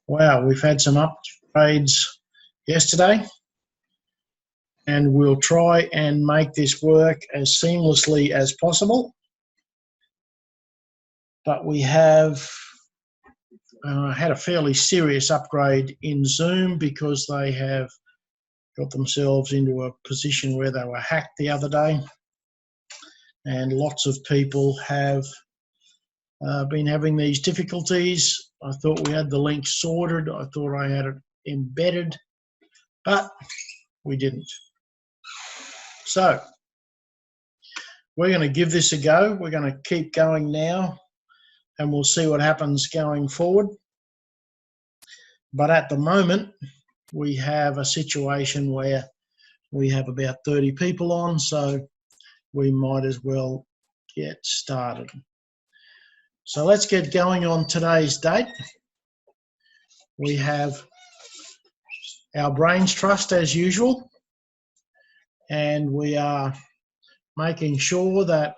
Wow, we've had some upgrades yesterday, and we'll try and make this work as seamlessly as possible. But we have had a fairly serious upgrade in Zoom because they have got themselves into a position where they were hacked the other day, and lots of people have been having these difficulties. I thought we had the link sorted. I thought I had it embedded, but we didn't. So we're going to give this a go. We're going to keep going now, and we'll see what happens going forward. But at the moment, we have a situation where we have about 30 people on, so we might as well get started. So let's get going on today's date. We have our Brains Trust as usual, and we are making sure that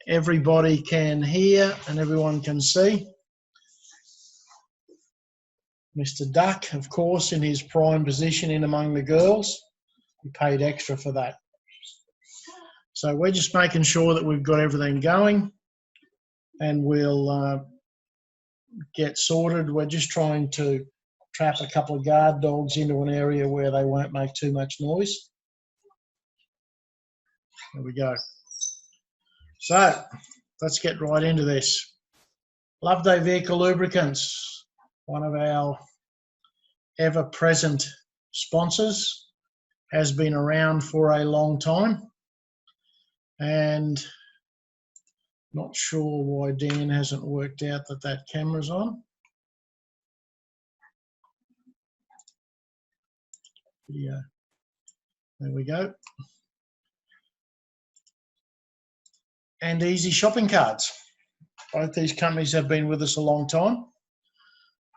everybody can hear and everyone can see. Mr. Duck, of course, in his prime position in among the girls. He paid extra for that. So we're just making sure that we've got everything going, and we'll get sorted. We're just trying to trap a couple of guard dogs into an area where they won't make too much noise. There we go. So let's get right into this. Loveday Vehicle Lubricants, one of our ever-present sponsors, has been around for a long time, and not sure why Dan hasn't worked out that that camera's on. Yeah, there we go. And Easy Shopping Carts. Both these companies have been with us a long time,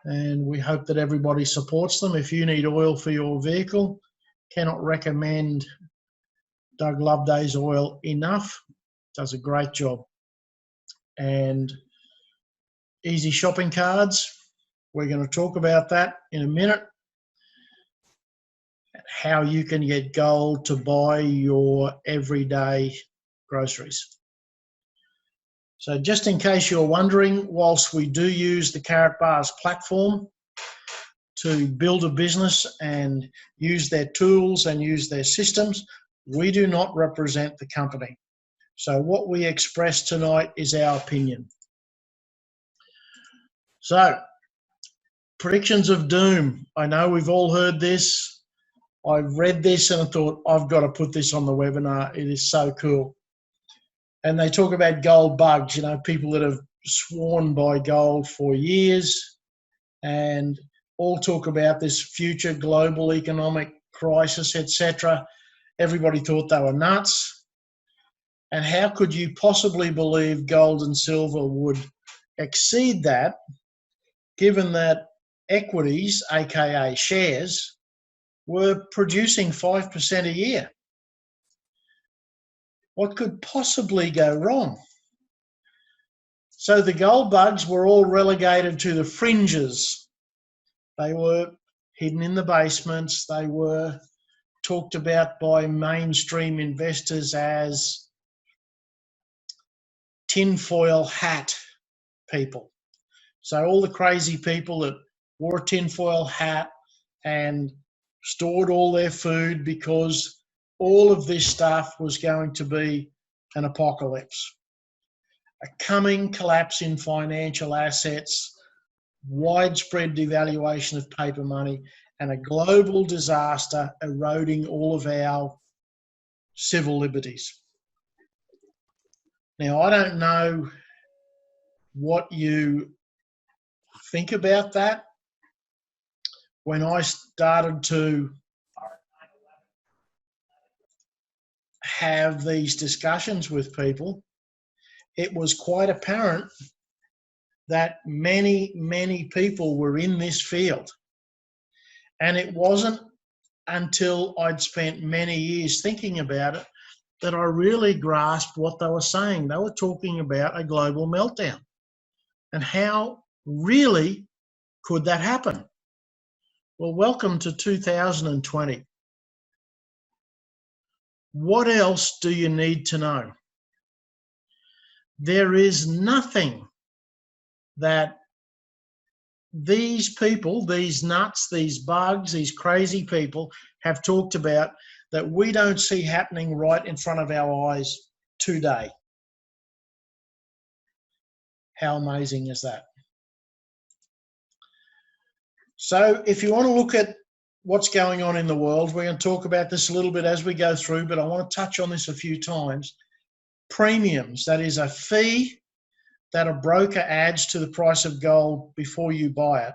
and we hope that everybody supports them. If you need oil for your vehicle, cannot recommend Doug Loveday's oil enough. Does a great job. And Easy Shopping Cards, we're going to talk about that in a minute. How you can get gold to buy your everyday groceries. So just in case you're wondering, whilst we do use the Karatbars platform to build a business and use their tools and use their systems, we do not represent the company. So what we express tonight is our opinion. So, predictions of doom. I know we've all heard this. I've read this and I thought, I've got to put this on the webinar. It is so cool. And they talk about gold bugs, you know, people that have sworn by gold for years and all talk about this future global economic crisis, etc. Everybody thought they were nuts. And how could you possibly believe gold and silver would exceed that, given that equities, aka shares, were producing 5% a year? What could possibly go wrong? So the gold bugs were all relegated to the fringes. They were hidden in the basements. They were talked about by mainstream investors as tinfoil hat people. So all the crazy people that wore a tinfoil hat and stored all their food because all of this stuff was going to be an apocalypse. A coming collapse in financial assets, widespread devaluation of paper money, and a global disaster eroding all of our civil liberties. Now, I don't know what you think about that. When I started to have these discussions with people, it was quite apparent that many, many people were in this field. And it wasn't until I'd spent many years thinking about it that I really grasped what they were saying. They were talking about a global meltdown and how really Could that happen? Well, welcome to 2020. What else do you need to know? There is nothing that these people, these nuts, these bugs, these crazy people have talked about that we don't see happening right in front of our eyes today. How amazing is that? So if you want to look at what's going on in the world, we're going to talk about this a little bit as we go through, but I want to touch on this a few times. Premiums, that is a fee that a broker adds to the price of gold before you buy it,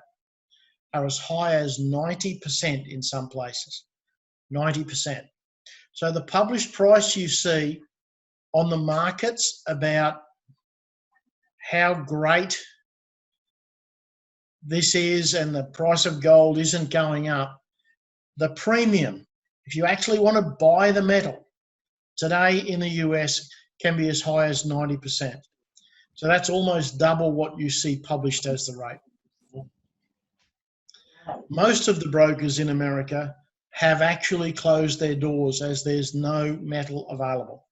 are as high as 90% in some places. 90%. So the published price you see on the markets about how great this is and the price of gold isn't going up, the premium, if you actually want to buy the metal today in the US, can be as high as 90%. So that's almost double what you see published as the rate. Most of the brokers in America have actually closed their doors as there's no metal available.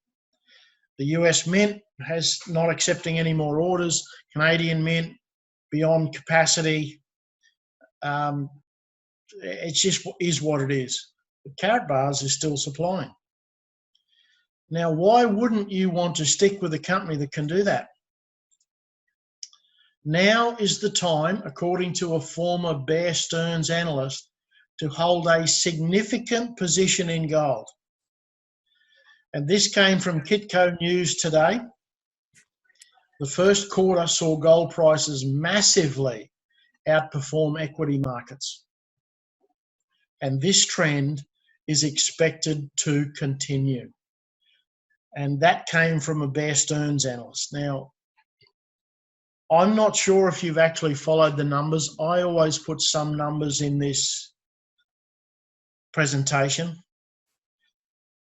The US Mint has not accepting any more orders. Canadian Mint, beyond capacity. It just is what it is. But Karatbars is still supplying. Now, why wouldn't you want to stick with a company that can do that? Now is the time, according to a former Bear Stearns analyst, to hold a significant position in gold. And this came from Kitco News today. The first quarter saw gold prices massively outperform equity markets. And this trend is expected to continue. And that came from a Bear Stearns analyst. Now, I'm not sure if you've actually followed the numbers. I always put some numbers in this presentation.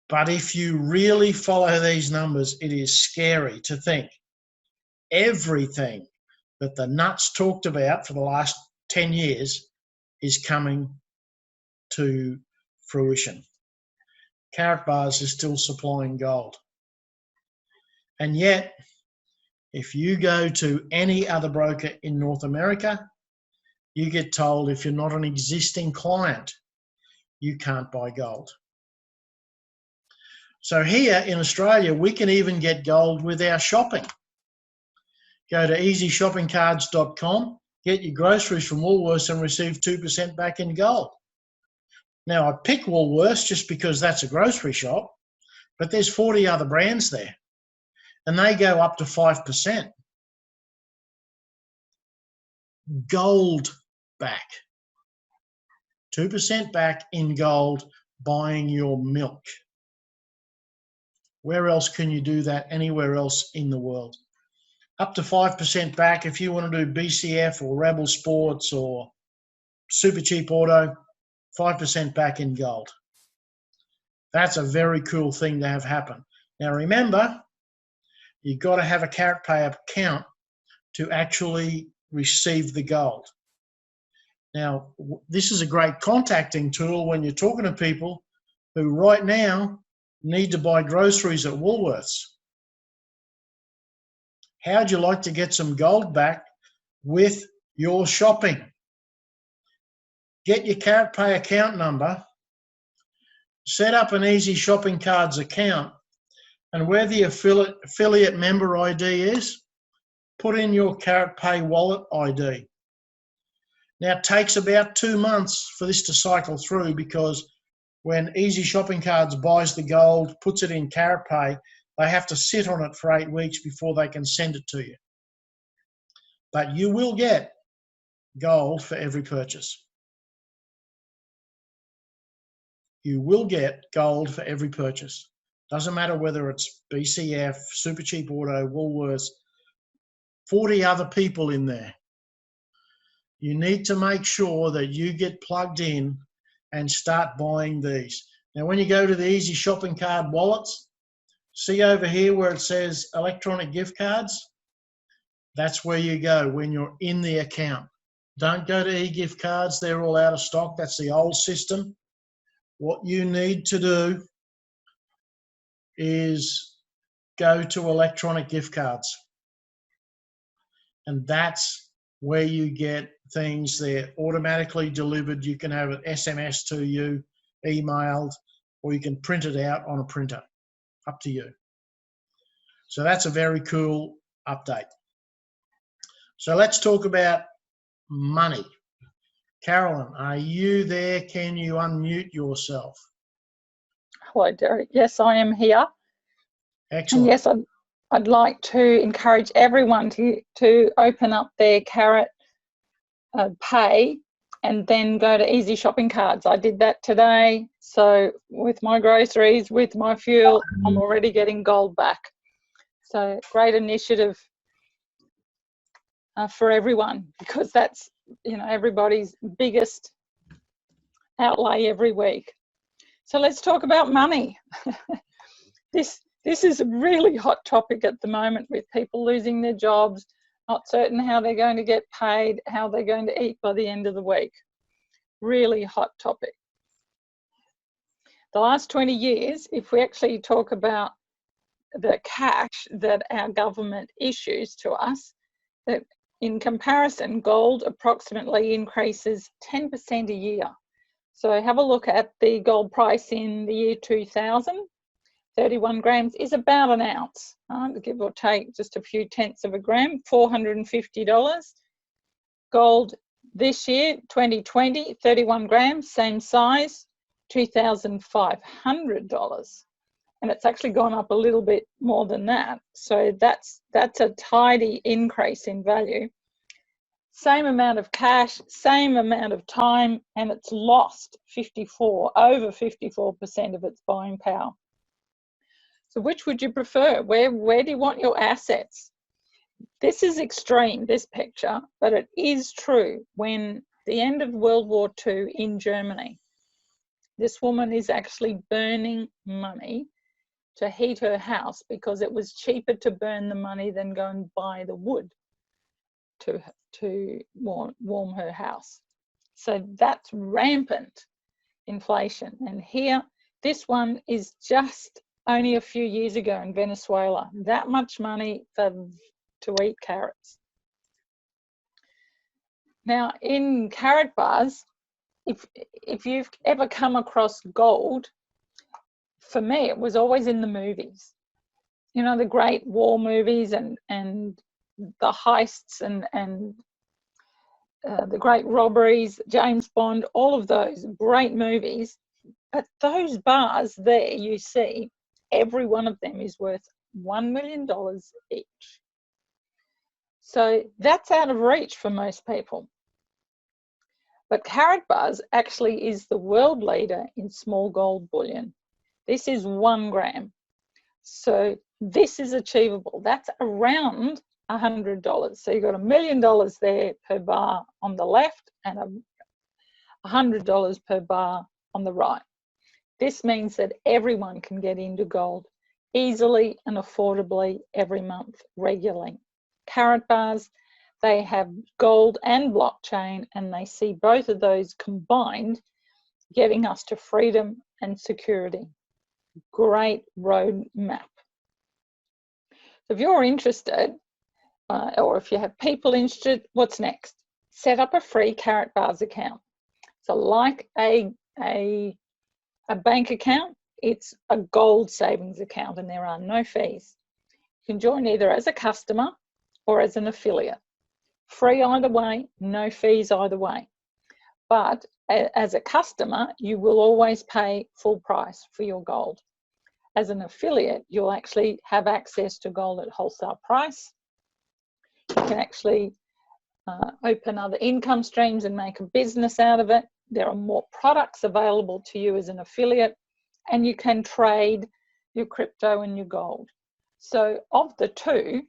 But if you really follow these numbers, it is scary to think everything that the nuts talked about for the last 10 years is coming to fruition. Karatbars is still supplying gold. And yet, if you go to any other broker in North America, you get told if you're not an existing client, you can't buy gold. So here in Australia, we can even get gold with our shopping. Go to easyshoppingcards.com, get your groceries from Woolworths and receive 2% back in gold. Now, I pick Woolworths just because that's a grocery shop, but there's 40 other brands there, and they go up to 5%. Gold back. 2% back in gold buying your milk. Where else can you do that? Anywhere else in the world? Up to 5% back if you want to do BCF or Rebel Sports or Super Cheap Auto, 5% back in gold. That's a very cool thing to have happen. Now remember, you've got to have a CaratPay account to actually receive the gold. Now, this is a great contacting tool when you're talking to people who right now need to buy groceries at Woolworths. How'd you like to get some gold back with your shopping? Get your CaratPay account number, set up an Easy Shopping Cards account, and where the affiliate member ID is, put in your CaratPay wallet ID. Now, it takes about 2 months for this to cycle through because when Easy Shopping Cards buys the gold, puts it in CaratPay, they have to sit on it for 8 weeks before they can send it to you. But you will get gold for every purchase. You will get gold for every purchase. Doesn't matter whether it's BCF, Super Cheap Auto, Woolworths, 40 other people in there. You need to make sure that you get plugged in and start buying these. Now, when you go to the Easy Shopping Card wallets, see over here where it says electronic gift cards? That's where you go when you're in the account. Don't go to e-gift cards. They're all out of stock. That's the old system. What you need to do is go to electronic gift cards. And that's where you get things. They're automatically delivered. You can have an SMS to you, emailed, or you can print it out on a printer. Up to you. So that's a very cool update. So let's talk about money. Carolyn, are you there? Can you unmute yourself? Hello, Derek. Yes, I am here. Excellent. And yes, I'd like to encourage everyone to open up their Carrot Pay and then go to Easy Shopping Cards. I did that today. So with my groceries, with my fuel, I'm already getting gold back. So great initiative for everyone, because that's, you know, everybody's biggest outlay every week. So let's talk about money. This is a really hot topic at the moment, with people losing their jobs, not certain how they're going to get paid, how they're going to eat by the end of the week. Really hot topic. The last 20 years, if we actually talk about the cash that our government issues to us, that in comparison, gold approximately increases 10% a year. So have a look at the gold price in the year 2000. 31 grams is about an ounce, give or take just a few tenths of a gram, $450. Gold this year, 2020, 31 grams, same size, $2,500. And it's actually gone up a little bit more than that. So that's a tidy increase in value. Same amount of cash, same amount of time, and it's lost over 54% of its buying power. So which would you prefer? Where do you want your assets? This is extreme, this picture, but it is true. When the end of World War II in Germany, this woman is actually burning money to heat her house because it was cheaper to burn the money than go and buy the wood to warm her house. So that's rampant inflation. And here, this one is just only a few years ago in Venezuela, that much money to eat carrots. Now, in Carrot Bars, if you've ever come across gold, for me, it was always in the movies. You know, the great war movies and the heists and the great robberies, James Bond, all of those great movies. But those bars there you see, every one of them is worth $1 million each. So that's out of reach for most people. But Carrot Bars actually is the world leader in small gold bullion. This is 1 gram. So this is achievable. That's around $100. So you've got $1 million there per bar on the left and $100 per bar on the right. This means that everyone can get into gold easily and affordably every month, regularly. Carrot Bars, they have gold and blockchain, and they see both of those combined, getting us to freedom and security. Great road map. If you're interested, or if you have people interested, what's next? Set up a free Carrot Bars account. So like a bank account, it's a gold savings account, and there are no fees. You can join either as a customer or as an affiliate. Free either way, no fees either way. But as a customer, you will always pay full price for your gold. As an affiliate, you'll actually have access to gold at wholesale price. You can actually open other income streams and make a business out of it. There are more products available to you as an affiliate, and you can trade your crypto and your gold. So of the two,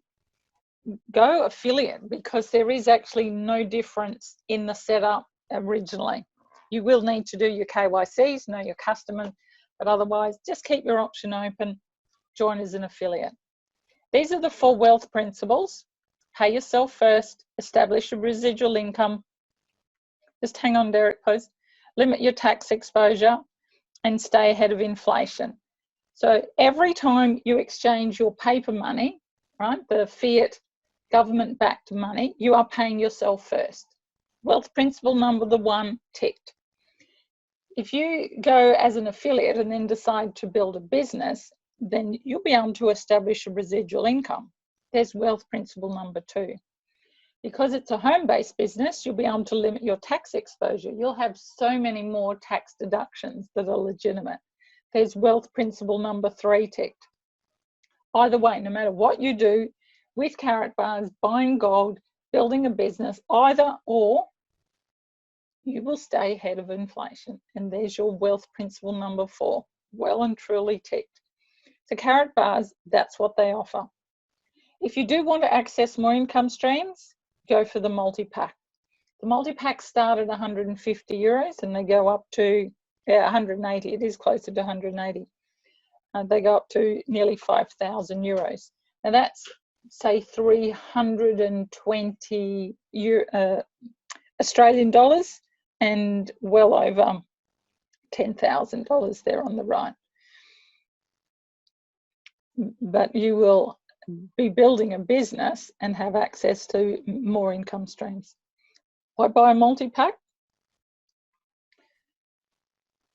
go affiliate, because there is actually no difference in the setup originally. You will need to do your KYCs, know your customers, but otherwise just keep your option open, join as an affiliate. These are the 4 wealth principles. Pay yourself first, establish a residual income, Just hang on, Derek, please. Limit your tax exposure and stay ahead of inflation. So every time you exchange your paper money, right, the fiat government-backed money, you are paying yourself first. Wealth principle number 1 ticked. If you go as an affiliate and then decide to build a business, then you'll be able to establish a residual income. There's wealth principle number 2. Because it's a home-based business, you'll be able to limit your tax exposure. You'll have so many more tax deductions that are legitimate. There's wealth principle number 3 ticked. Either way, no matter what you do with Karatbars, buying gold, building a business, either or, you will stay ahead of inflation. And there's your wealth principle number 4, well and truly ticked. So Karatbars, that's what they offer. If you do want to access more income streams, go for the multi-pack. The multi-packs start at 150 euros and they go up to 180. It is closer to 180. They go up to nearly 5,000 euros. Now that's, say, 320 Australian dollars and well over $10,000 there on the right. But you will be building a business and have access to more income streams. Why buy a multi-pack?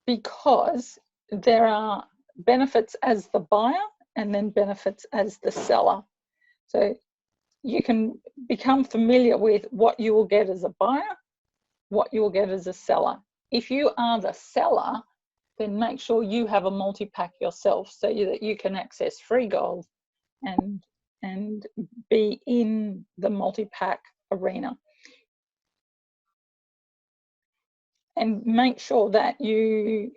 Because there are benefits as the buyer and then benefits as the seller. So you can become familiar with what you will get as a buyer, what you will get as a seller. If you are the seller, then make sure you have a multi-pack yourself so that you can access free gold and be in the multi-pack arena. And make sure that you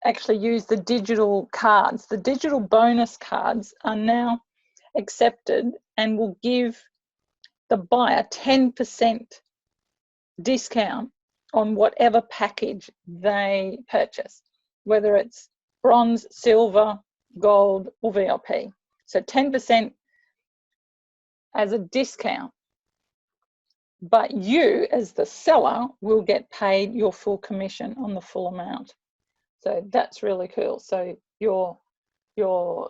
actually use the digital cards. The digital bonus cards are now accepted and will give the buyer 10% discount on whatever package they purchase, whether it's bronze, silver, gold, or VIP. So 10% as a discount. But you, as the seller, will get paid your full commission on the full amount. So that's really cool. So your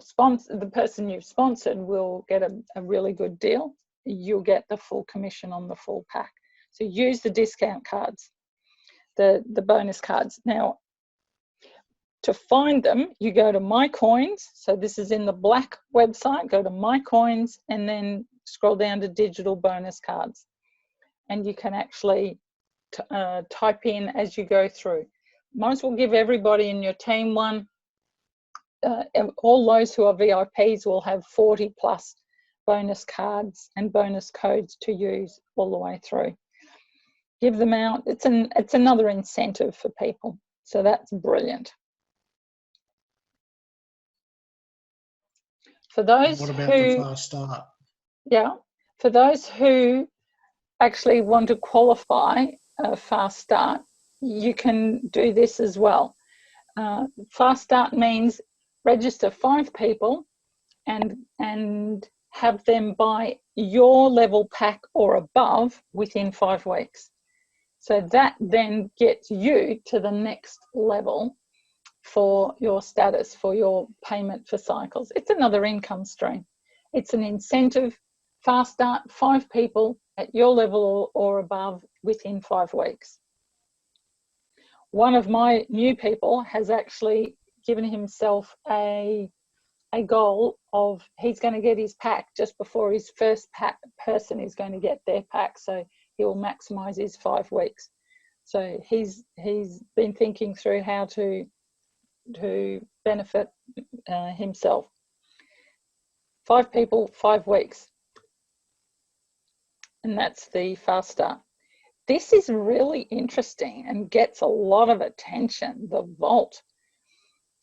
sponsor, the person you've sponsored, will get a really good deal. You'll get the full commission on the full pack. So use the discount cards, the bonus cards. Now, to find them, you go to My Coins. So this is in the black website. Go to My Coins and then scroll down to digital bonus cards. And you can actually type in as you go through. Might as well give everybody in your team one. All those who are VIPs will have 40 plus bonus cards and bonus codes to use all the way through. Give them out. It's another incentive for people. So that's brilliant. For those what about the fast start? Yeah, for those who actually want to qualify a fast start, you can do this as well. Fast start means register 5 people and have them buy your level pack or above within 5 weeks. So that then gets you to the next level for your status, for your payment for cycles. It's another income stream. It's an incentive. Fast start, 5 people at your level or above within 5 weeks. One of my new people has actually given himself a goal of he's going to get his pack just before his first person is going to get their pack. So he will maximize his 5 weeks. So he's been thinking through how to benefit himself. 5 people, 5 weeks. And that's the fast start. This is really interesting and gets a lot of attention, the vault.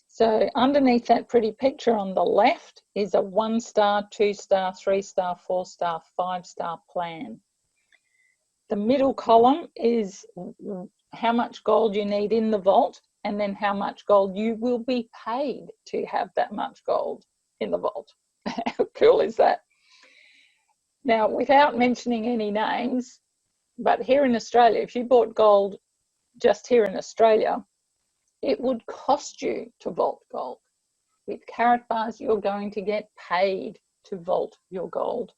So underneath that pretty picture on the left is a 1-star, 2-star, 3-star, 4-star, 5-star plan. The middle column is how much gold you need in the vault and then how much gold you will be paid to have that much gold in the vault. How cool is that? Now, without mentioning any names, but here in Australia, if you bought gold just here in Australia, it would cost you to vault gold. With Karatbars, you're going to get paid to vault your gold.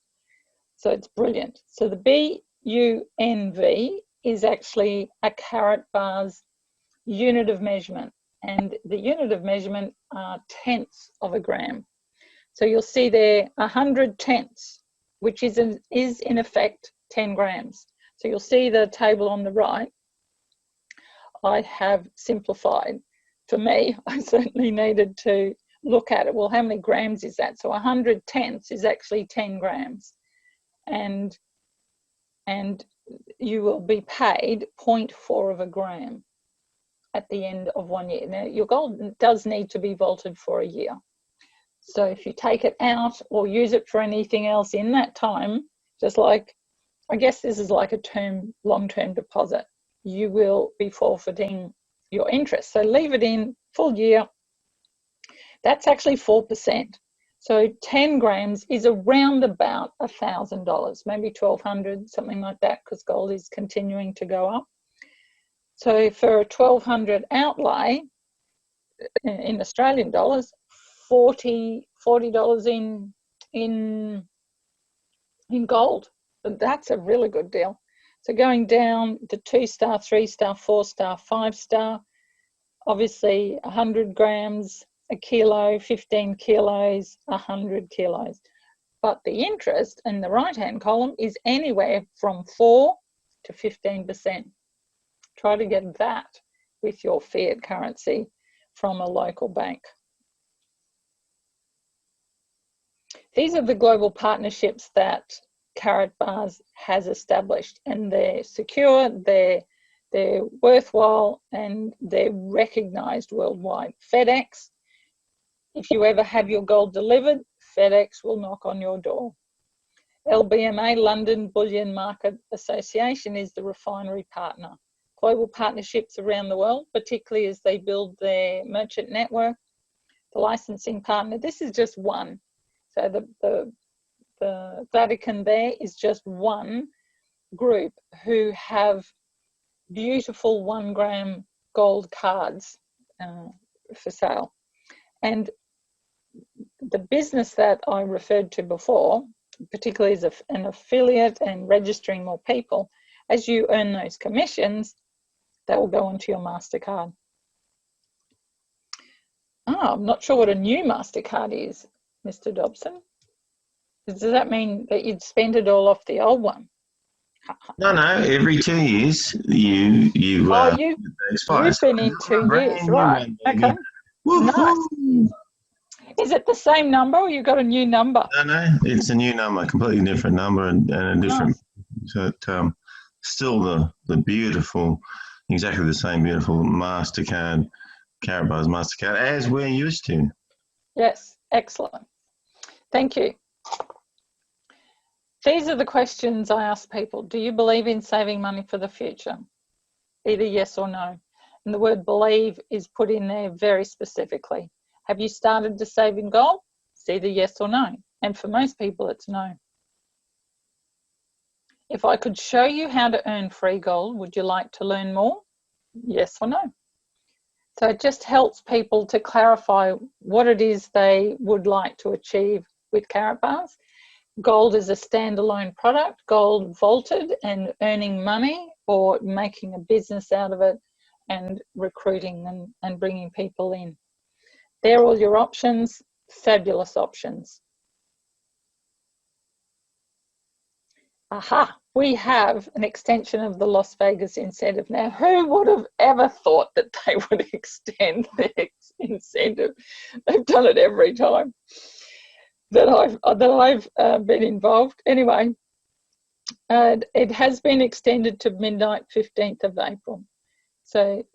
So it's brilliant. So the BUNV is actually a Karatbars unit of measurement, and the unit of measurement are tenths of a gram. So you'll see there 100 tenths, which is in effect 10 grams. So you'll see the table on the right. I have simplified. For me, I certainly needed to look at it. Well, how many grams is that? So 100 tenths is actually 10 grams. And you will be paid 0.4 of a gram at the end of 1 year. Now, your gold does need to be vaulted for a year. So if you take it out or use it for anything else in that time, just like, I guess this is like a long-term deposit, you will be forfeiting your interest. So leave it in full year. That's actually 4%. So 10 grams is around about $1,000, maybe $1,200, something like that, because gold is continuing to go up. So for a $1,200 outlay in Australian dollars, $40 in gold. But that's a really good deal. So going down to 2-star, 3-star, 4-star, 5-star, obviously 100 grams, a kilo, 15 kilos, 100 kilos. But the interest in the right-hand column is anywhere from 4 to 15%. Try to get that with your fiat currency from a local bank. These are the global partnerships that Karatbars has established, and they're secure, they're worthwhile, and they're recognized worldwide. FedEx, if you ever have your gold delivered, FedEx will knock on your door. LBMA, London Bullion Market Association, is the refinery partner. Global partnerships around the world, particularly as they build their merchant network. The licensing partner, this is just one. So the Vatican there is just one group who have beautiful 1 gram gold cards for sale. And the business that I referred to before, particularly as an affiliate and registering more people, as you earn those commissions, that will go onto your MasterCard. I'm not sure what a new MasterCard is, Mr. Dobson. Does that mean that you'd spend it all off the old one? No, every 2 years you you've been in 2 years, right? Okay. Nice. Is it the same number, or you got a new number? No, it's a new number, completely different number, and a different. Nice. So still the beautiful, exactly the same beautiful MasterCard, Karatbars MasterCard as we're used to. Yes, excellent. Thank you. These are the questions I ask people. Do you believe in saving money for the future? Either yes or no. And the word believe is put in there very specifically. Have you started to save in gold? It's either yes or no. And for most people, it's no. If I could show you how to earn free gold, would you like to learn more? Yes or no. So it just helps people to clarify what it is they would like to achieve with Karatbars. Gold is a standalone product, gold vaulted and earning money, or making a business out of it and recruiting and bringing people in. They're all your options, fabulous options. Aha, we have an extension of the Las Vegas incentive. Now, who would have ever thought that they would extend their incentive? They've done it every time that I've been involved. Anyway, it has been extended to midnight 15th of April. So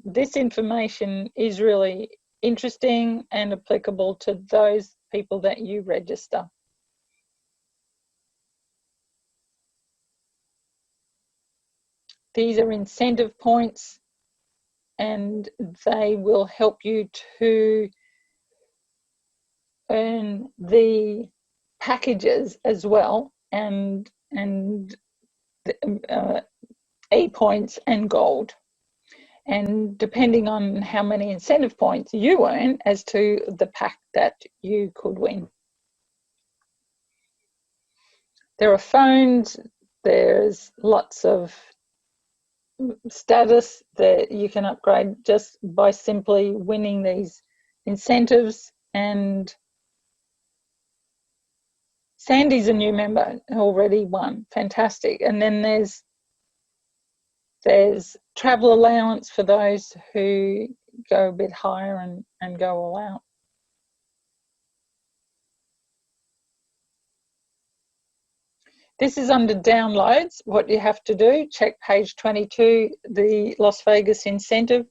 this information is really interesting and applicable to those people that you register. These are incentive points, and they will help you to earn the packages as well, and E points and gold. and depending on how many incentive points you earn as to the pack that you could win. There are phones, there's lots of status that you can upgrade just by simply winning these incentives. And Sandy's a new member, already won, fantastic. And then there's travel allowance for those who go a bit higher and go all out. This is under downloads. What you have to do, check page 22, the Las Vegas incentive,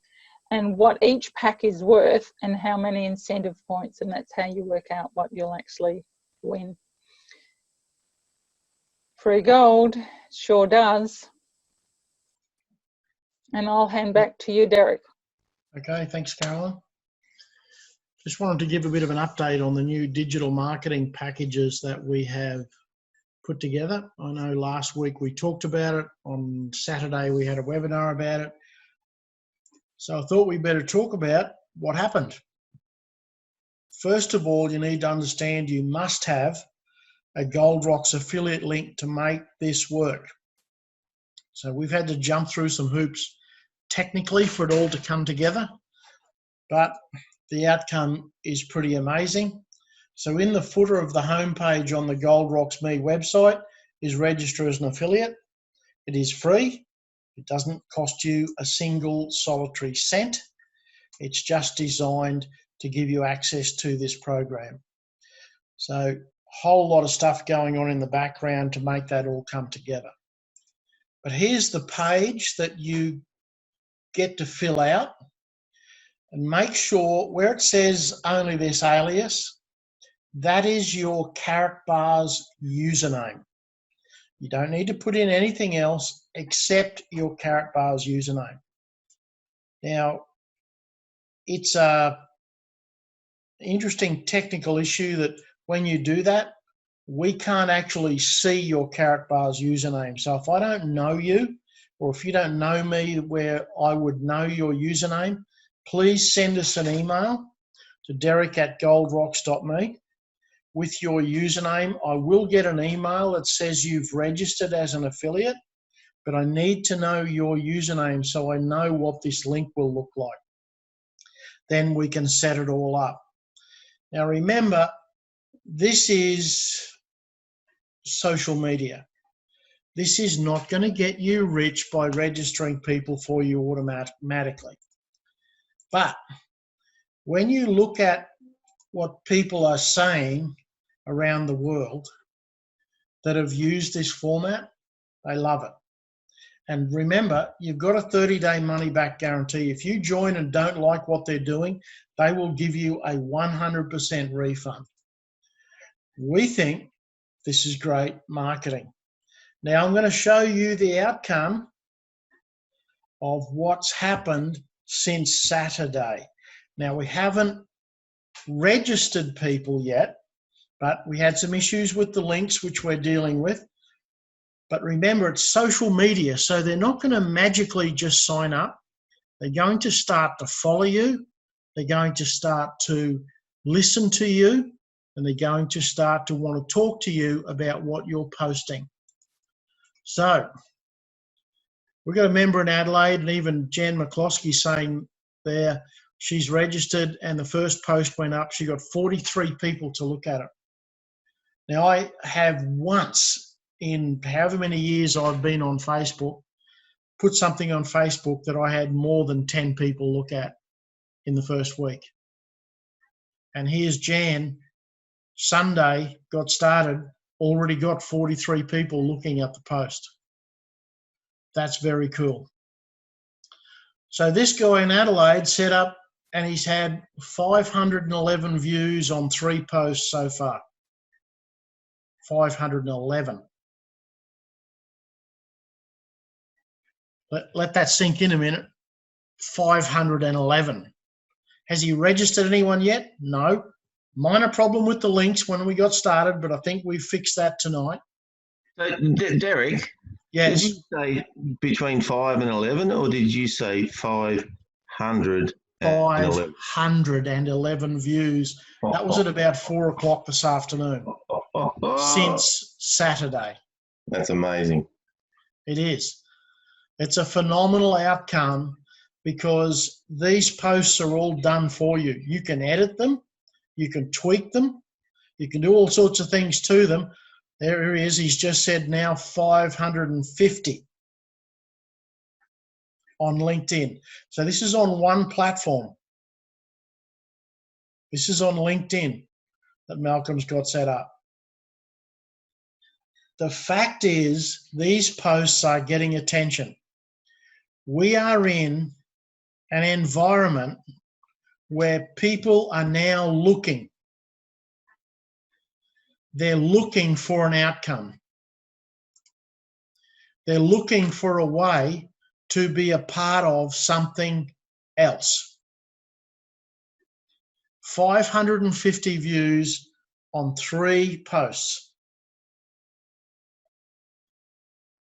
and what each pack is worth and how many incentive points, and that's how you work out what you'll actually win. Free gold sure does. And I'll hand back to you, Derek. Okay, thanks, Carolyn. Just wanted to give a bit of an update on the new digital marketing packages that we have put together. I know last week we talked about it. On Saturday we had a webinar about it. So I thought we better talk about what happened. First of all, you need to understand you must have a Gold Rocks affiliate link to make this work. So we've had to jump through some hoops technically for it all to come together, but the outcome is pretty amazing. So in the footer of the homepage on the Gold Rocks Me website is register as an affiliate. It is free. It doesn't cost you a single solitary cent. It's just designed to give you access to this program. So a whole lot of stuff going on in the background to make that all come together. But here's the page that you get to fill out, and make sure where it says only this alias, that is your Karatbars username. You don't need to put in anything else except your Karatbars username. Now, it's an interesting technical issue that when you do that, we can't actually see your Karatbars username. So if I don't know you, or if you don't know me where I would know your username, please send us an email to derek@goldrocks.me with your username. I will get an email that says you've registered as an affiliate, but I need to know your username so I know what this link will look like. Then we can set it all up. Now remember, this is social media. This is not going to get you rich by registering people for you automatically. But when you look at what people are saying around the world that have used this format, they love it. And remember, you've got a 30-day money-back guarantee. If you join and don't like what they're doing, they will give you a 100% refund. We think this is great marketing. Now I'm going to show you the outcome of what's happened since Saturday. Now we haven't registered people yet, but we had some issues with the links which we're dealing with. But remember, it's social media, so they're not going to magically just sign up. They're going to start to follow you. They're going to start to listen to you, and they're going to start to want to talk to you about what you're posting. So we've got a member in Adelaide, and even Jan McCloskey saying there she's registered, and the first post went up. She got 43 people to look at it. Now, I have once in however many years I've been on Facebook, put something on Facebook that I had more than 10 people look at in the first week. And here's Jan, Sunday, got started, already got 43 people looking at the post. That's very cool. So this guy in Adelaide set up, and he's had 511 views on 3 posts so far. 511. Let that sink in a minute. 511. Has he registered anyone yet? No. Minor problem with the links when we got started, but I think we've fixed that tonight. So, Derek, Yes, Did you say between 5 and 11, or did you say 511? 511 views. That was at about 4 o'clock this afternoon, since Saturday. That's amazing. It is. It's a phenomenal outcome because these posts are all done for you. You can edit them, you can tweak them, you can do all sorts of things to them. There he is. He's just said now 550 on LinkedIn. So this is on one platform. This is on LinkedIn that Malcolm's got set up. The fact is, these posts are getting attention. We are in an environment where people are now looking. They're looking for an outcome. They're looking for a way to be a part of something else. 550 views on 3 posts.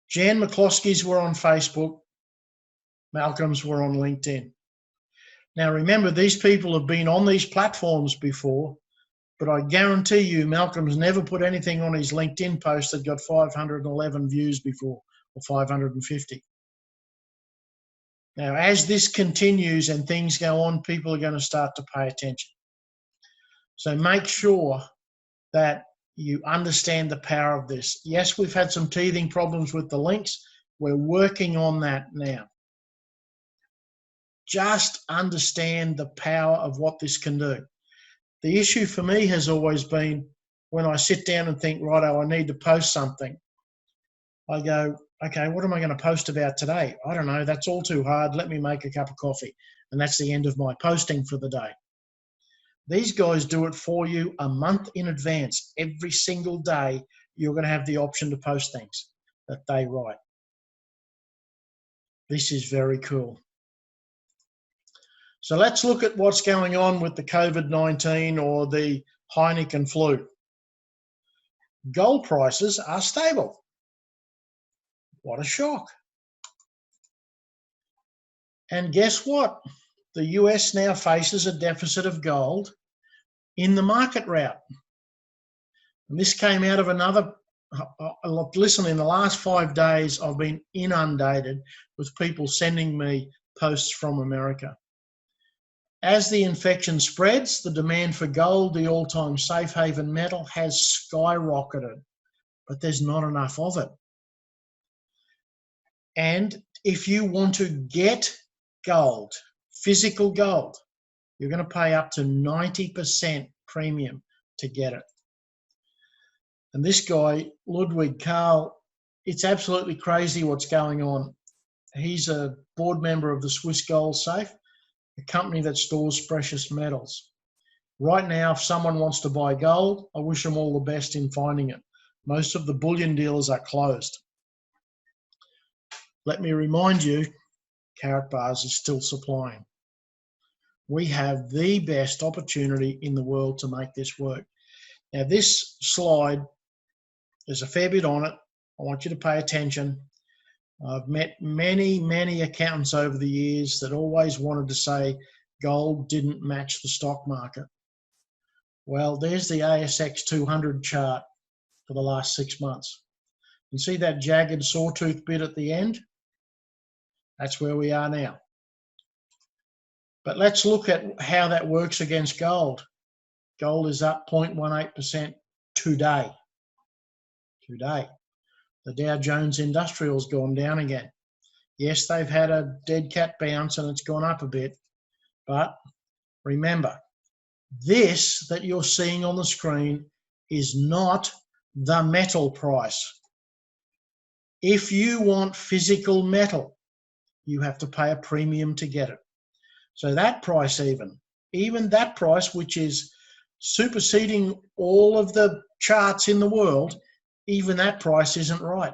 Jan McCloskey's were on Facebook. Malcolm's were on LinkedIn. Now remember, these people have been on these platforms before, but I guarantee you Malcolm's never put anything on his LinkedIn post that got 511 views before, or 550. Now, as this continues and things go on, people are going to start to pay attention. So make sure that you understand the power of this. Yes, we've had some teething problems with the links. We're working on that now. Just understand the power of what this can do. The issue for me has always been when I sit down and think, righto, I need to post something. I go, okay, what am I going to post about today? I don't know. That's all too hard. Let me make a cup of coffee. And that's the end of my posting for the day. These guys do it for you a month in advance. Every single day, you're going to have the option to post things that they write. This is very cool. So let's look at what's going on with the COVID-19 or the Heineken flu. Gold prices are stable. What a shock. And guess what? The US now faces a deficit of gold in the market route. And this came out of another, listen, in the last 5 days, I've been inundated with people sending me posts from America. As the infection spreads, the demand for gold, the all-time safe haven metal, has skyrocketed, but there's not enough of it. And if you want to get gold, physical gold, you're going to pay up to 90% premium to get it. And this guy, Ludwig Karl, it's absolutely crazy what's going on. He's a board member of the Swiss Gold Safe, a company that stores precious metals. Right now, if someone wants to buy gold, I wish them all the best in finding it. Most of the bullion dealers are closed. Let me remind you, Karatbars is still supplying. We have the best opportunity in the world to make this work. Now, this slide, there's a fair bit on it. I want you to pay attention. I've met many, many accountants over the years that always wanted to say gold didn't match the stock market. Well, there's the ASX 200 chart for the last 6 months. You see that jagged sawtooth bit at the end? That's where we are now. But let's look at how that works against gold. Gold is up 0.18% today. Today. The Dow Jones Industrial's gone down again. Yes, they've had a dead cat bounce and it's gone up a bit. But remember, this that you're seeing on the screen is not the metal price. If you want physical metal, you have to pay a premium to get it. So that price even that price, which is superseding all of the charts in the world, even that price isn't right.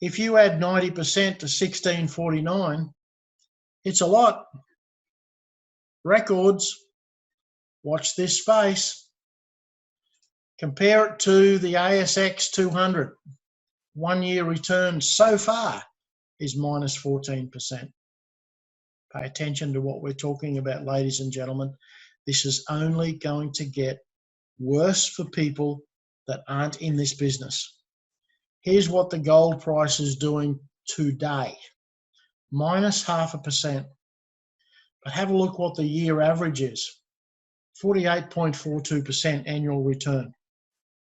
If you add 90% to 1649, it's a lot. Records, watch this space. Compare it to the ASX 200. 1-year return so far is minus 14%. Pay attention to what we're talking about, ladies and gentlemen. This is only going to get worse for people that aren't in this business. Here's what the gold price is doing today. Minus 0.5%. But have a look what the year average is. 48.42% annual return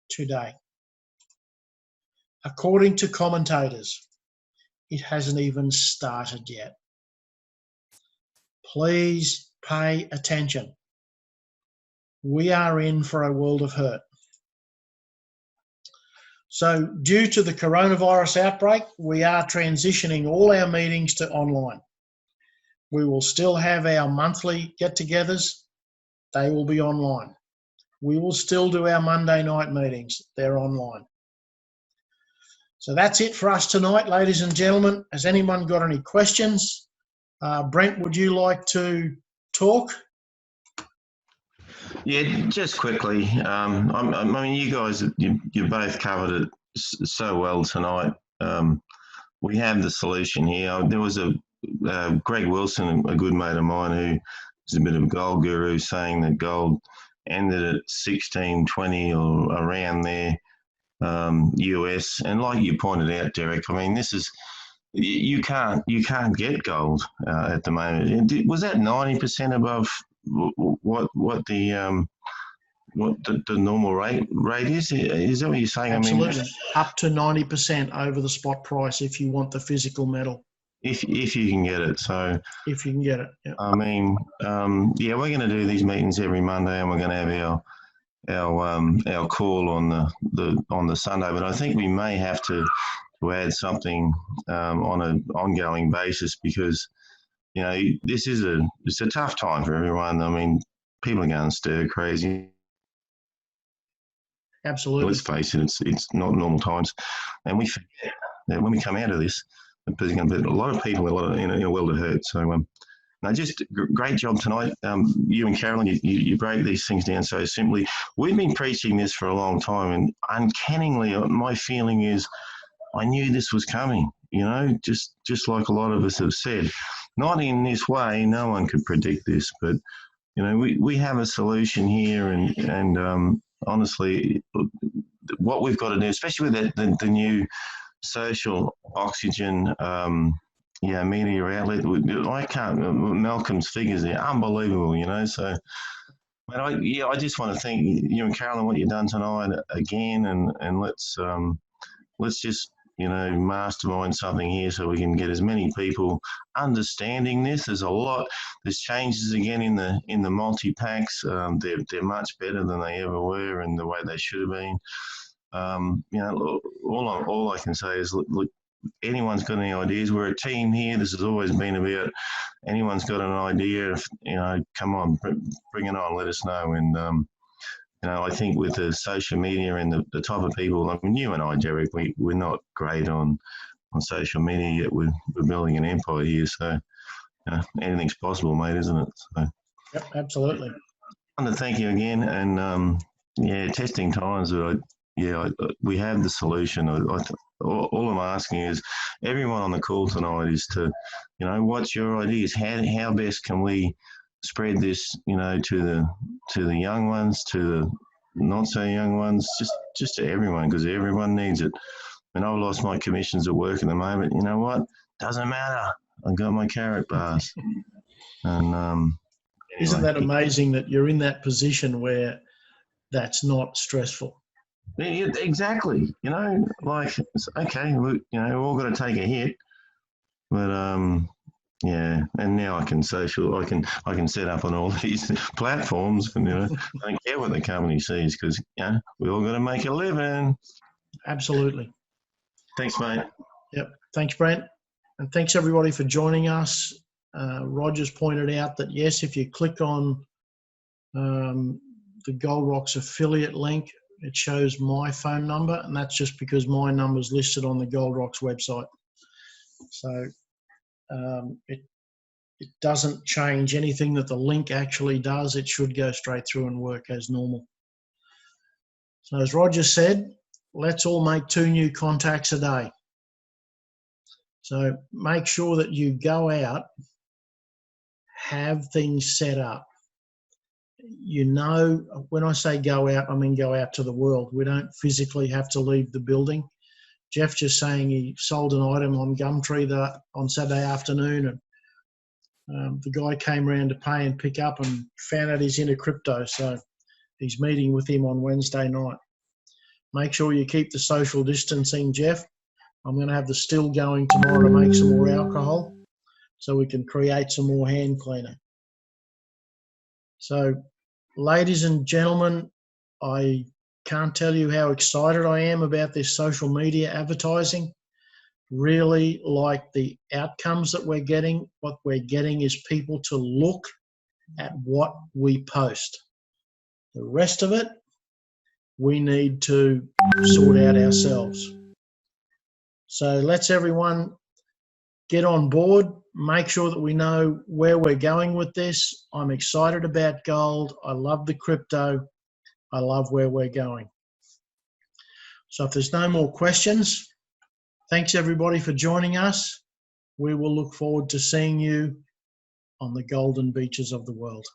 today. According to commentators, it hasn't even started yet. Please pay attention. We are in for a world of hurt. So due to the coronavirus outbreak, we are transitioning all our meetings to online. We will still have our monthly get-togethers. They will be online. We will still do our Monday night meetings. They're online. So that's it for us tonight, ladies and gentlemen. Has anyone got any questions? Brent, would you like to talk? Yeah, just quickly. I mean, you guys, you both covered it so well tonight. We have the solution here. There was a Greg Wilson, a good mate of mine, who is a bit of a gold guru, saying that gold ended at 1620 or around there, US. And like you pointed out, Derek, I mean, this is you can't get gold at the moment. Was that 90% above what the normal rate is? Is that what you're saying? Absolutely. I mean, up to 90% over the spot price if you want the physical metal. If you can get it, so if you can get it, yeah. I mean, yeah, we're going to do these meetings every Monday, and we're going to have our call on the Sunday. But I think we may have to add something on an ongoing basis, because this is it's a tough time for everyone. I mean, people are going stir crazy. Absolutely. Let's face it, it's not normal times, and we forget that when we come out of this, there's going to be a lot of people in a world of hurt. So, no, just great job tonight. You and Carolyn, you break these things down so simply. We've been preaching this for a long time, and uncannily, my feeling is, I knew this was coming. Just like a lot of us have said, not in this way. No one could predict this, but we have a solution here, and honestly, what we've got to do, especially with the new social oxygen media outlet, I can't, Malcolm's figures are unbelievable, so I just want to thank you and Carolyn, what you've done tonight again, and let's just mastermind something here so we can get as many people understanding this. There's changes again in the multi-packs. They're much better than they ever were, and the way they should have been. All I can say is, look, anyone's got any ideas, we're a team here. This has always been about, anyone's got an idea, come on, bring it on, let us know. And I think with the social media and the type of people, I mean, you and I, Derek, we're not great on social media yet. We're building an empire here, so anything's possible, mate, isn't it? So, yep, absolutely. I want to thank you again, and testing times, but we have the solution. All I'm asking is, everyone on the call tonight is to, what's your ideas? How best can we spread this, to the young ones, to the not so young ones, just to everyone, because everyone needs it. And I've lost my commissions at work at the moment. You know what? Doesn't matter. I've got my carrot bars. And anyway. Isn't that amazing that you're in that position where that's not stressful? Yeah, exactly. Like, it's okay, we're all got to take a hit, but and now I can set up on all these platforms, and I don't care what the company sees, because we all got to make a living. Absolutely. Thanks, mate. Yep. Thanks, Brent, and thanks everybody for joining us. Roger's pointed out that yes, if you click on the Gold Rocks affiliate link, it shows my phone number, and that's just because my number's listed on the Gold Rocks website. So it doesn't change anything that the link actually does. It should go straight through and work as normal. So as Roger said, let's all make 2 new contacts a day. So make sure that you go out, have things set up. You know, when I say go out, I mean go out to the world. We don't physically have to leave the building. Jeff just saying he sold an item on Gumtree on Saturday afternoon, and the guy came around to pay and pick up and found out he's into crypto. So he's meeting with him on Wednesday night. Make sure you keep the social distancing, Jeff. I'm going to have the still going tomorrow to make some more alcohol so we can create some more hand cleaner. So, ladies and gentlemen, I can't tell you how excited I am about this social media advertising. Really like the outcomes that we're getting. What we're getting is people to look at what we post. The rest of it, we need to sort out ourselves. So let's everyone get on board, make sure that we know where we're going with this. I'm excited about gold. I love the crypto. I love where we're going. So if there's no more questions, thanks everybody for joining us. We will look forward to seeing you on the golden beaches of the world.